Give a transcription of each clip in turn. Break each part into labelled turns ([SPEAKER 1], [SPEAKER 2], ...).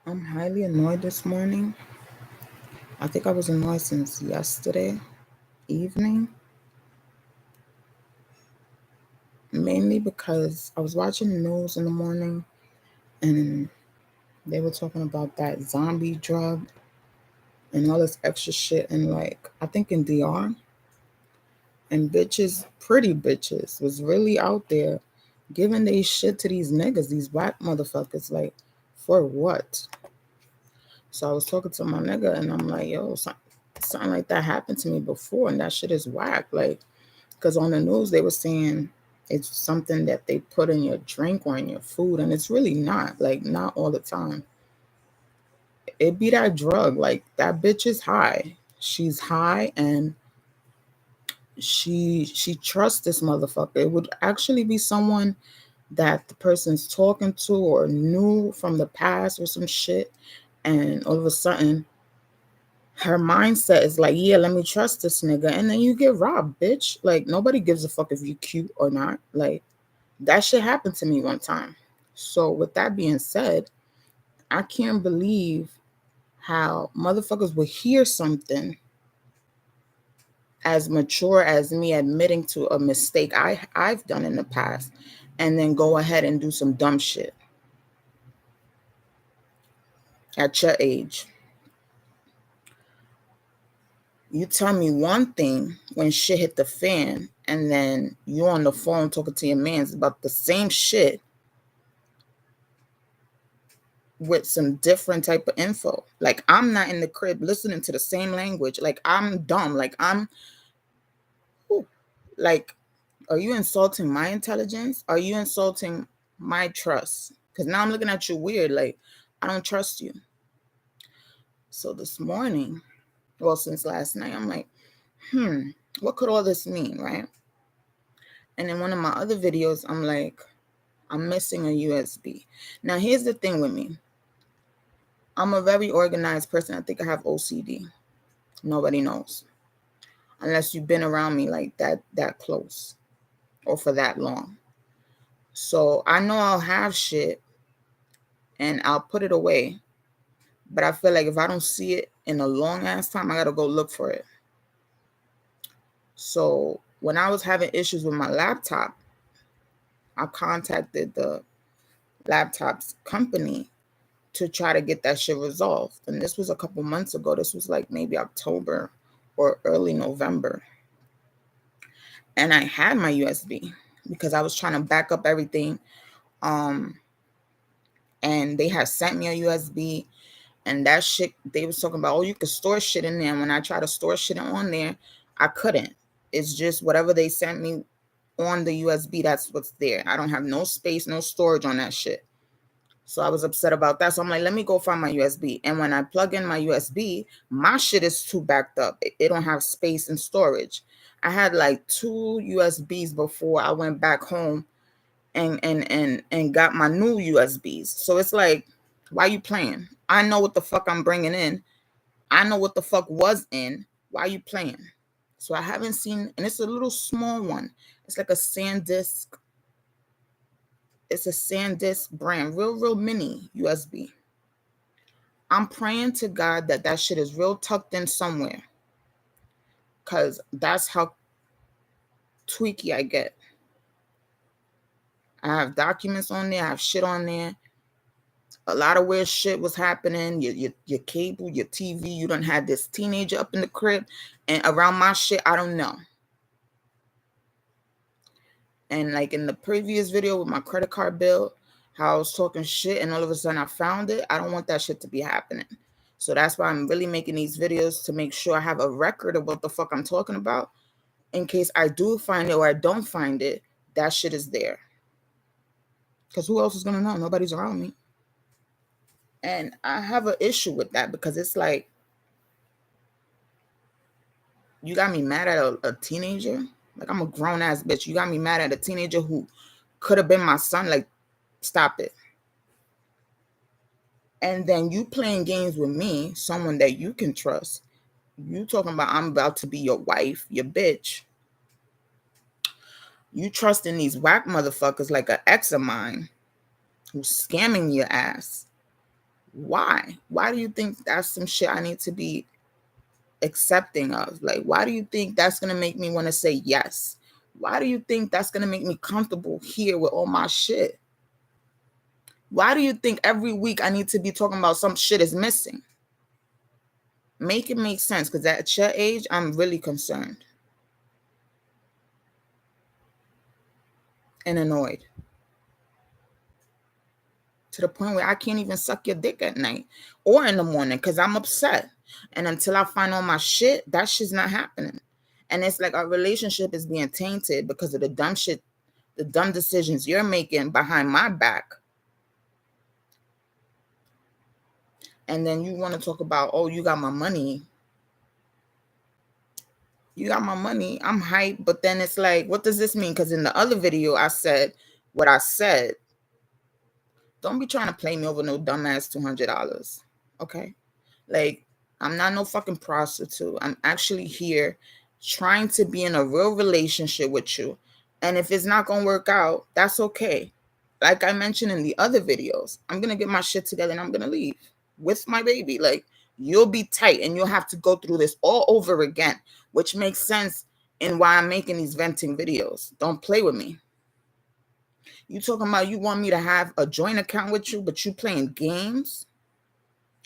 [SPEAKER 1] I'm highly annoyed this morning. I think I was annoyed since yesterday evening, mainly because I was watching the news in the morning and they were talking about that zombie drug and all this extra shit. And like, I think in DR, and bitches, pretty bitches, was really out there giving they shit to these niggas, these black motherfuckers. Like, for what? So I was talking to my nigga and I'm like, yo, something like that happened to me before and that shit is whack. Like, because on the news they were saying it's something that they put in your drink or in your food, and it's really not. Like, not all the time. It be that drug. Like, that bitch is high. She's high, and she trusts this motherfucker. It would actually be someone that the person's talking to or knew from the past or some shit, and all of a sudden her mindset is like, yeah, let me trust this nigga, and then you get robbed, bitch. Like, nobody gives a fuck if you cute or not. Like, that shit happened to me one time. So with that being said, I can't believe how motherfuckers will hear something as mature as me admitting to a mistake I've done in the past and then go ahead and do some dumb shit at your age. You tell me one thing when shit hit the fan, and then you on the phone talking to your mans about the same shit with some different type of info. Like, I'm not in the crib listening to the same language. Like, I'm dumb. Whew. Like, are you insulting my intelligence? Are you insulting my trust? Because now I'm looking at you weird. Like, I don't trust you. So this morning, well, since last night, I'm like, what could all this mean, right? And in one of my other videos, I'm like, I'm missing a USB. Now, here's the thing with me. I'm a very organized person. I think I have OCD. Nobody knows. Unless you've been around me like that close or for that long. So I know I'll have shit and I'll put it away. But I feel like if I don't see it in a long ass time, I gotta go look for it. So when I was having issues with my laptop, I contacted the laptop's company to try to get that shit resolved. And this was a couple months ago. This was like maybe October or early November. And I had my USB because I was trying to back up everything. Um, and they had sent me a USB, and that shit, they was talking about, oh, you could store shit in there. And when I try to store shit on there, I couldn't. It's just whatever they sent me on the USB, that's what's there. I don't have no space, no storage on that shit. So I was upset about that. So I'm like, let me go find my USB. And when I plug in my USB, my shit is too backed up. It don't have space and storage. I had like 2 USBs before I went back home and got my new USBs. So it's like, why you playing? I know what the fuck I'm bringing in. I know what the fuck was in. Why you playing? So I haven't seen, and it's a little small one. It's like a SanDisk. It's a SanDisk brand, real mini USB. I'm praying to God that that shit is real tucked in somewhere, because that's how tweaky I get. I have documents on there. I have shit on there. A lot of weird shit was happening. Your cable, your TV. You done had this teenager up in the crib, and around my shit, I don't know. And like in the previous video with my credit card bill, how I was talking shit, and all of a sudden I found it. I don't want that shit to be happening. So that's why I'm really making these videos, to make sure I have a record of what the fuck I'm talking about. In case I do find it or I don't find it, that shit is there. Because who else is going to know? Nobody's around me. And I have an issue with that, because it's like, you got me mad at a teenager. Like, I'm a grown ass bitch. You got me mad at a teenager who could have been my son. Like, stop it. And then you playing games with me, someone that you can trust. You talking about I'm about to be your wife, your bitch. You trusting these whack motherfuckers like an ex of mine who's scamming your ass. Why? Why do you think that's some shit I need to be accepting of? Like, why do you think that's going to make me want to say yes? Why do you think that's going to make me comfortable here with all my shit? Why do you think every week I need to be talking about some shit is missing? Make it make sense, because at your age, I'm really concerned and annoyed to the point where I can't even suck your dick at night or in the morning because I'm upset. And until I find all my shit, that shit's not happening. And it's like our relationship is being tainted because of the dumb shit, the dumb decisions you're making behind my back. And then you want to talk about, oh, you got my money. You got my money. I'm hyped. But then it's like, what does this mean? Because in the other video, I said what I said. Don't be trying to play me over no dumbass $200. Okay? Like, I'm not no fucking prostitute. I'm actually here trying to be in a real relationship with you. And if it's not going to work out, that's okay. Like I mentioned in the other videos, I'm going to get my shit together and I'm going to leave with my baby. Like, you'll be tight and you'll have to go through this all over again, which makes sense in why I'm making these venting videos. Don't play with me. You talking about you want me to have a joint account with you, but you playing games?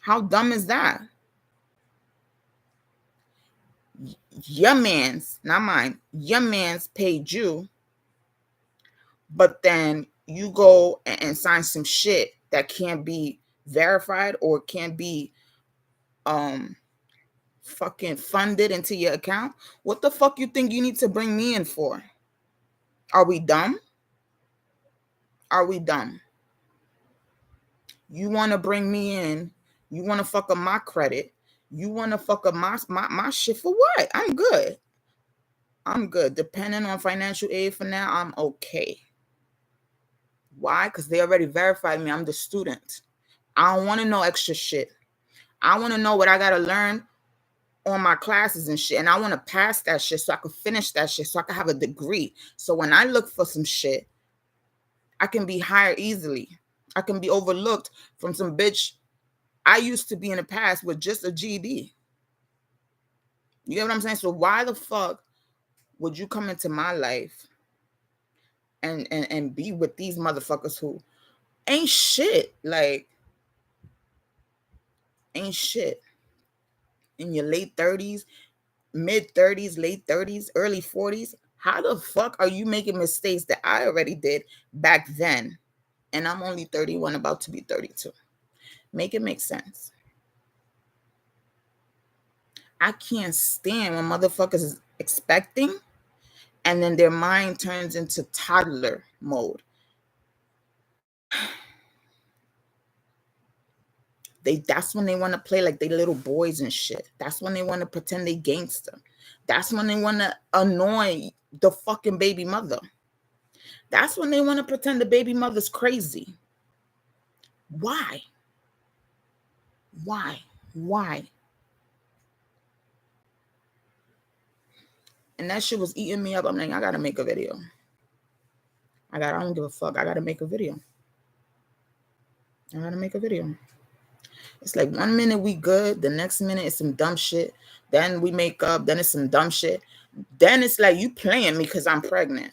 [SPEAKER 1] How dumb is that? Your man's, not mine, your man's paid you, but then you go and sign some shit that can't be verified or can't be fucking funded into your account. What the fuck you think you need to bring me in for? Are we dumb? Are we dumb? You want to bring me in, you want to fuck up my credit, you want to fuck up my shit for what? I'm good. I'm good. Depending on financial aid for now, I'm okay. Why? Because they already verified me. I'm the student. I don't want to know extra shit. I want to know what I got to learn on my classes and shit. And I want to pass that shit so I can finish that shit so I can have a degree. So when I look for some shit, I can be hired easily. I can be overlooked from some bitch I used to be in the past with just a GED. You get what I'm saying? So why the fuck would you come into my life and be with these motherfuckers who ain't shit? Like, ain't shit. In your late 30s, mid 30s, late 30s, early 40s. How the fuck are you making mistakes that I already did back then? And I'm only 31, about to be 32. Make it make sense. I can't stand when motherfuckers is expecting and then their mind turns into toddler mode. That's when they want to play like they little boys and shit. That's when they want to pretend they gangster. That's when they want to annoy the fucking baby mother. That's when they want to pretend the baby mother's crazy. Why? Why? Why? And that shit was eating me up. I'm like, I gotta make a video. I don't give a fuck. I gotta make a video. I gotta make a video. It's like 1 minute we good, the next minute it's some dumb shit. Then we make up, then it's some dumb shit. Then it's like you playing me because I'm pregnant.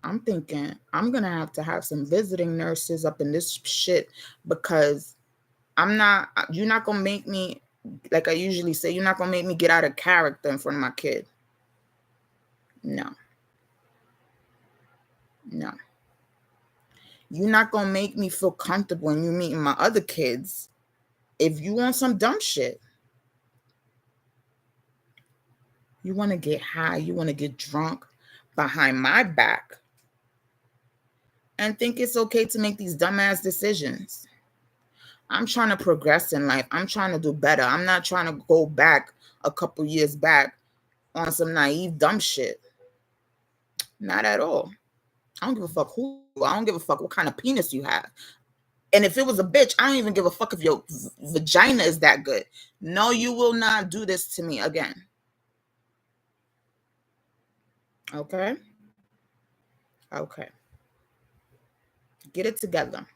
[SPEAKER 1] I'm thinking I'm gonna have to have some visiting nurses up in this shit because you're not gonna make me, like I usually say, you're not gonna make me get out of character in front of my kid. No. No. You're not gonna make me feel comfortable when you meeting my other kids if you want some dumb shit. You want to get high, you want to get drunk behind my back and think it's okay to make these dumbass decisions. I'm trying to progress in life. I'm trying to do better. I'm not trying to go back a couple years back on some naive dumb shit. Not at all. I don't give a fuck who. I don't give a fuck what kind of penis you have. And if it was a bitch, I don't even give a fuck if your vagina is that good. No, you will not do this to me again. Okay? Okay. Get it together.